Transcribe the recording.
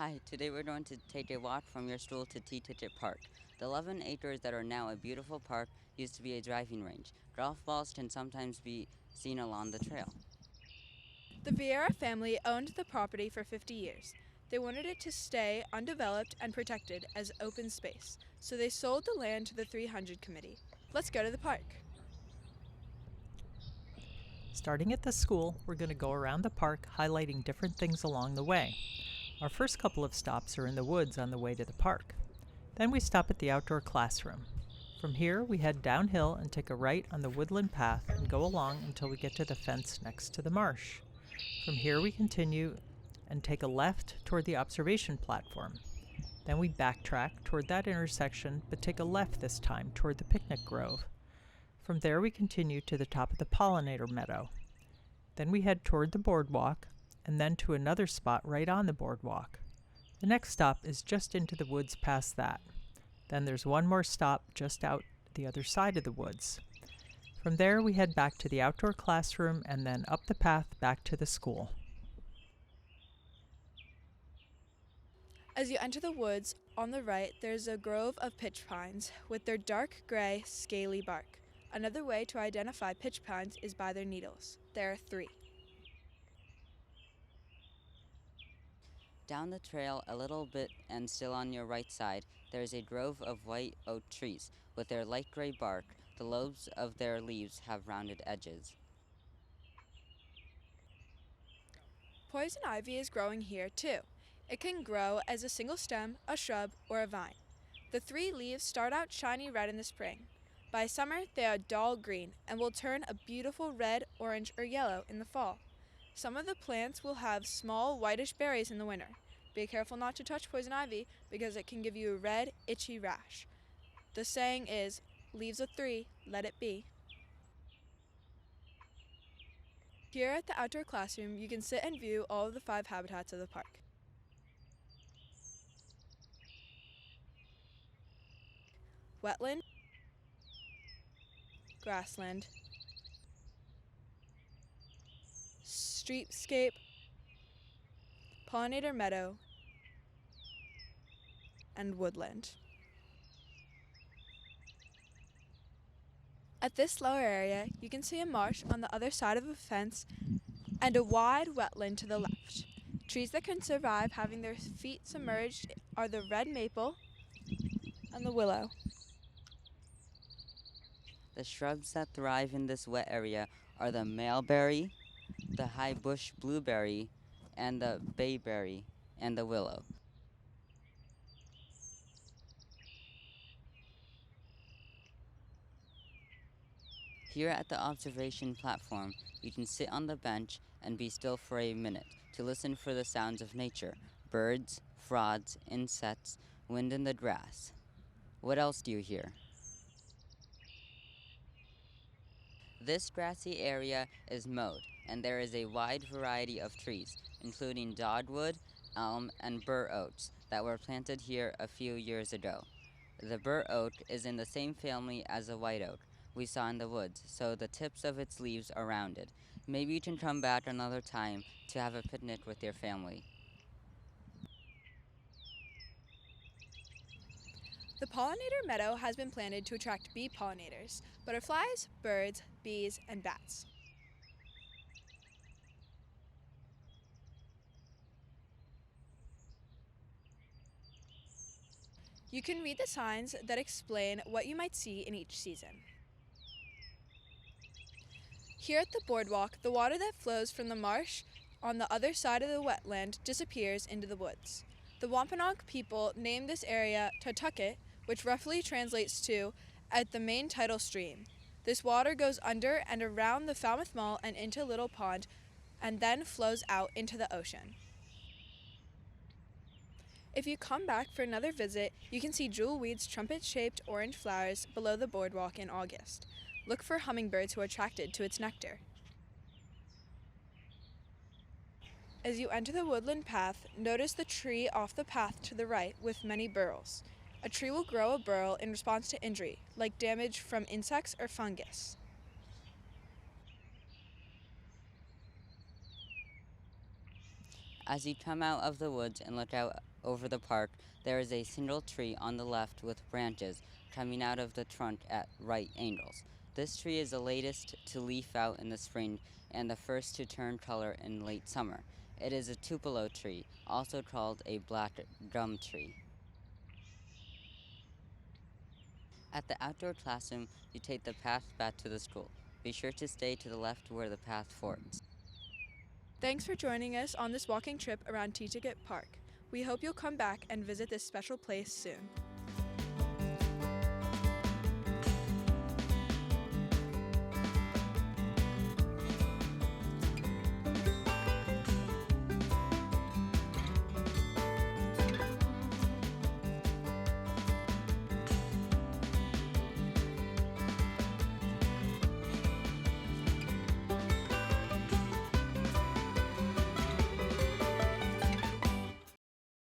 Hi, today we're going to take a walk from your school to Teaticket Park. The 11 acres that are now a beautiful park used to be a driving range. Golf balls can sometimes be seen along the trail. The Vieira family owned the property for 50 years. They wanted it to stay undeveloped and protected as open space, so they sold the land to the 300 Committee. Let's go to the park. Starting at the school, we're going to go around the park highlighting different things along the way. Our first couple of stops are in the woods on the way to the park. Then we stop at the outdoor classroom. From here, we head downhill and take a right on the woodland path and go along until we get to the fence next to the marsh. From here, we continue and take a left toward the observation platform. Then we backtrack toward that intersection, but take a left this time toward the picnic grove. From there, we continue to the top of the pollinator meadow. Then we head toward the boardwalk, and then to another spot right on the boardwalk. The next stop is just into the woods past that. Then there's one more stop just out the other side of the woods. From there, we head back to the outdoor classroom and then up the path back to the school. As you enter the woods, on the right, there's a grove of pitch pines with their dark gray, scaly bark. Another way to identify pitch pines is by their needles. There are 3. Down the trail a little bit and still on your right side, there is a grove of white oak trees. With their light gray bark, the lobes of their leaves have rounded edges. Poison ivy is growing here too. It can grow as a single stem, a shrub, or a vine. The 3 leaves start out shiny red in the spring. By summer, they are dull green and will turn a beautiful red, orange, or yellow in the fall. Some of the plants will have small whitish berries in the winter. Be careful not to touch poison ivy because it can give you a red, itchy rash. The saying is, leaves of 3, let it be. Here at the outdoor classroom, you can sit and view all of the 5 habitats of the park. Wetland, grassland, streetscape, pollinator meadow, and woodland. At this lower area, you can see a marsh on the other side of a fence and a wide wetland to the left. Trees that can survive having their feet submerged are the red maple and the willow. The shrubs that thrive in this wet area are the mailberry, the high bush blueberry, and the bayberry, and the willow. Here at the observation platform, you can sit on the bench and be still for a minute to listen for the sounds of nature: birds, frogs, insects, wind in the grass. What else do you hear? This grassy area is mowed, and there is a wide variety of trees, including dogwood, elm, and bur oaks that were planted here a few years ago. The bur oak is in the same family as the white oak we saw in the woods, so the tips of its leaves are rounded. Maybe you can come back another time to have a picnic with your family. The pollinator meadow has been planted to attract bee pollinators, butterflies, birds, bees, and bats. You can read the signs that explain what you might see in each season. Here at the boardwalk, the water that flows from the marsh on the other side of the wetland disappears into the woods. The Wampanoag people named this area Teaticket, which roughly translates to at the main tidal stream. This water goes under and around the Falmouth Mall and into Little Pond and then flows out into the ocean. If you come back for another visit, you can see jewelweed's trumpet-shaped orange flowers below the boardwalk in August. Look for hummingbirds who are attracted to its nectar. As you enter the woodland path, notice the tree off the path to the right with many burls. A tree will grow a burl in response to injury, like damage from insects or fungus. As you come out of the woods and look out over the park, there is a single tree on the left with branches coming out of the trunk at right angles. This tree is the latest to leaf out in the spring and the first to turn color in late summer. It is a tupelo tree, also called a black gum tree. At the outdoor classroom, you take the path back to the school. Be sure to stay to the left where the path forks. Thanks for joining us on this walking trip around Teaticket Park. We hope you'll come back and visit this special place soon.